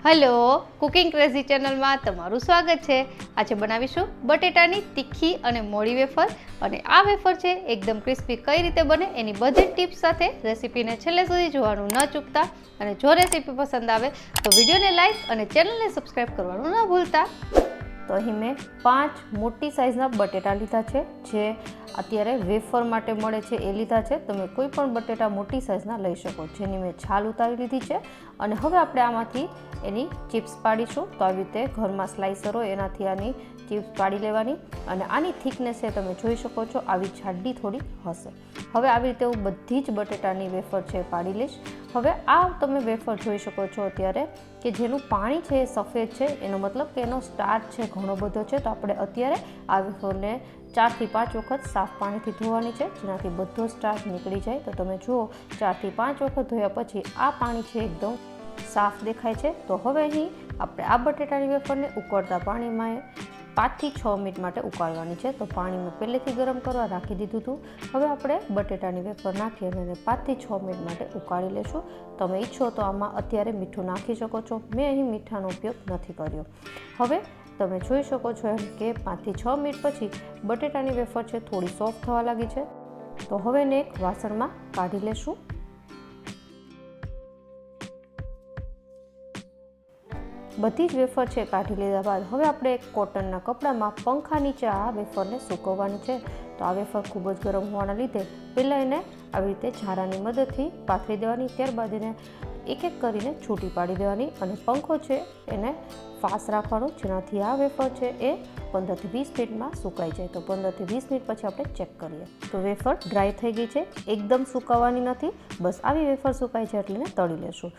Hello cooking crazy channel में तमारू स्वागत है। आज बनावीशुं बटेटानी तीखी अने मोड़ी वेफर अने आ वेफर छे एकदम क्रिस्पी कई रीते बने एनी बधी टिप्स साथे रेसिपी ने छेल्ले सुधी जोवानुं न चूकता। अने जो रेसिपी पसंद आवे तो विडियो ने लाइक अने चेनल ने सब्सक्राइब करवानुं न भूलता। तो अहीं मैं 5 मोटी साइजना बटेटा लीधा छे जे अत्यारे वेफर माटे मळे छे ए लीधा छे। तमे कोई पण बटेटा मोटी साइजना लई शको, जेनी मैं छाल उतारी लीधी छे। अने हवे आपणे आमांथी एनी चिप्स पाड़ीशुं। तो आवी रीते घरमां स्लाइसर होय एनाथी आनी चिप्स पाड़ी लेवानी अने आनी थिकनेस ए तमे जोई शको छो आवी जाडी थोड़ी हशे। हवे आवी रीते हुं बधी ज बटेटानी वेफर छे पाड़ी लईश। हवे आ तमे वेफर जोई शको छो अत्यारे के जेनुं पाणी छे ए सफेद छे, एनो मतलब के एनो स्टार्च छे घणो बधो छे। तो आपणे अत्यारे आ वेफरने 4 થી 5 वखत साफ पाणीथी धोवानी छे, जेनाथी बधो स्टार्च निकળી જાય। तो तमे जुओ 4 થી 5 वखत धोया पछी आ पाणी छे एकदम साफ देखाय छे। तो हवे अहीं आपणे आ बटेटानी वेफरने उकळता पाणीमां 5 થી 6 मिनिट माटे उकाळवानी छे। तो पाणी मैं पहेलेथी गरम करवा राखी दीधुं हतुं। हवे आपणे बटेटानी वेफर नाखी अने 5 થી 6 मिनिट माटे उकाળી लेशुं। तमे ईच्छो तो आमां अत्यारे मीठुं नाखी शको छो, मैं अहीं मीठानो उपयोग नथी कर्यो। हवे तमे जोई शको छो के 5 થી 6 मिनिट पछी बटेटानी वेफर छे थोड़ी सॉफ्ट थवा लागी छे। तो हवे ने एक वासणमां काढी लेशुं। बधी ज वेफर छे काढी लीधा बाद हवे आपणे एक कॉटनना कपडामां पंखा नीचे आ वेफरने सुकववानी छे। तो आ वेफर खूब ज गरम होवाना लीधे पहेला एने આવી રીતે झारानी मददथी पाथरी देवानी, त्यारबाद एने एक एक करीने छूटी पाड़ी देवानी अने पंखो छे एने फास्ट राखवानो, जेनाथी आ वेफर छे ए 15 થી 20 मिनिटमां सुकाई जाय। तो 15 થી 20 मिनिट पछी आपणे चेक करीए तो वेफर ड्राय थई गई छे, एकदम सुकाववानी नथी, बस आवी वेफर सुकाई जाय एटले एने तળી लेशुं।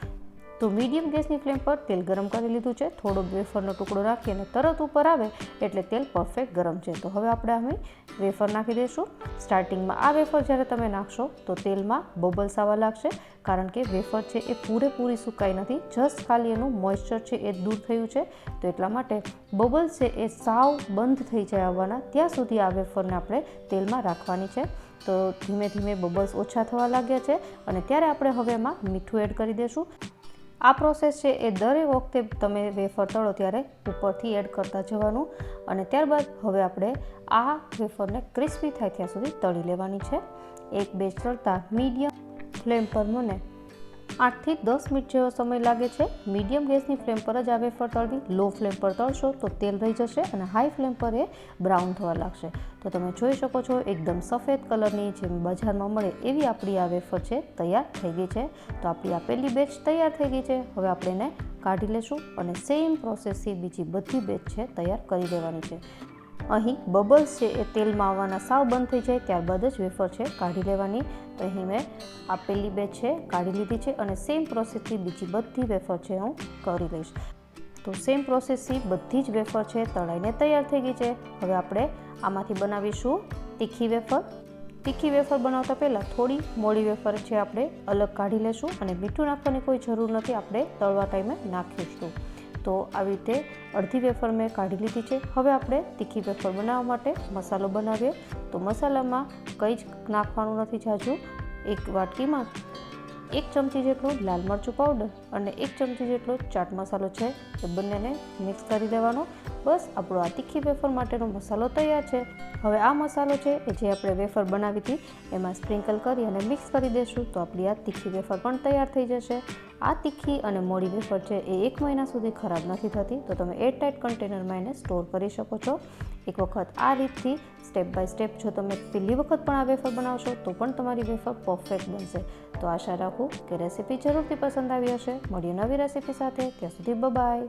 तो मीडियम गैसनी फ्लेम पर तेल गरम करी लीधुं छे, थोड़ो वेफरनो टुकड़ो राखी अने तरत उपर आवे एटले तेल परफेक्ट गरम छे। तो हवे आपणे आमां वेफर नाखी दईशुं। स्टार्टिंगमां आ वेफर ज्यारे तमे नाखशो तो तेलमां बबल्स आववा लागशे, कारण के वेफर छे ए पूरेपूरी सुकाई नथी, जस्ट खाली एनुं मॉइस्चर छे ए दूर थयुं छे। तो एटला माटे बबल्स छे ए साव बंध थई जाय आववाना त्यां सुधी आ वेफरने आपणे तेलमां राखवानी छे। तो धीमे धीमे बबल्स ओछा थवा लाग्या छे अने त्यारे आपणे हवे एमां मीठुं एड करी देशुं। आ प्रोसेस है ए दरेक वखते तमे वेफर तळो त्यारे उपरथी एड करता जवानुं अने त्यारबाद हवे आपणे आ वेफरने क्रिस्पी थाय त्यां सुधी तળી लेवानी छे। एक बेच तळता मीडियम फ्लेम पर मने 8 થી 10 मिनिट जेवो समय लागे छे। मीडियम गैसनी फ्लेम पर ज आ वेफर तळवी, लो फ्लेम पर तळशो तो तेल रही जशे अने हाई फ्लेम पर ए ब्राउन थवा लागशे। तो तमे जोई शको छो एकदम सफेद कलरनी जेम बजारमां मळे एवी आपणी आ वेफर छे तैयार थई गई छे। तो आपणी आ पहेली बेच तैयार थई गई छे। हवे आपणे एने काढी लेशुं अने सेम प्रोसेसथी बीजी बधी बेच छे तैयार करी देवानी छे। અહીં બબલ્સ છે એ તેલમાં આવવાના સાવ બંધ થઈ જાય ત્યારબાદ જ વેફર છે કાઢી લેવાની। તો અહીં મેં આ પેલી બેચ છે કાઢી લીધી છે અને સેમ પ્રોસેસથી બીજી બધી વેફર છે હું કરી લઈશ। તો સેમ પ્રોસેસથી બધી જ વેફર છે તળાઈને તૈયાર થઈ ગઈ છે। હવે આપણે આમાંથી બનાવીશું તીખી વેફર। તીખી વેફર બનાવતા પહેલાં થોડી મોડી વેફર છે આપણે અલગ કાઢી લેશું અને મીઠું નાખવાની કોઈ જરૂર નથી, આપણે તળવા ટાઈમે નાખીશું। तो આવી રીતે અડધી વેફર મેં કાઢી લીધી છે। હવે આપણે તીખી વેફર બનાવવા માટે મસાલો બનાવીએ। તો મસાલામાં કંઈ જ નાખવાનું નથી જાજુ। એક વાટકીમાં 1 ચમચી જેટલો લાલ મરચું પાવડર અને 1 ચમચી જેટલો ચાટ મસાલો છે એ બંનેને મિક્સ કરી દેવાનો। બસ આપણો આ તીખી વેફર માટેનો મસાલો તૈયાર છે। હવે આ મસાલો છે એ જે આપણે વેફર બનાવી હતી એમાં સ્પ્રિંકલ કરી અને મિક્સ કરી દઈશું તો આપણી આ તીખી વેફર પણ તૈયાર થઈ જશે। આ તીખી અને મોડી વેફર છે એ 1 મહિના સુધી ખરાબ નથી થતી, તો તમે એરટાઇટ કન્ટેનરમાં એને સ્ટોર કરી શકો છો। એક વખત આ રીતથી સ્ટેપ બાય સ્ટેપ જો તમે પહેલી વખત પણ આ વેફર બનાવશો તો પણ તમારી વેફર પરફેક્ટ બનશે। તો આશા રાખું કે રેસીપી જરૂરથી પસંદ આવી હશે। મળીએ નવી રેસીપી સાથે, ત્યાં સુધી બાય।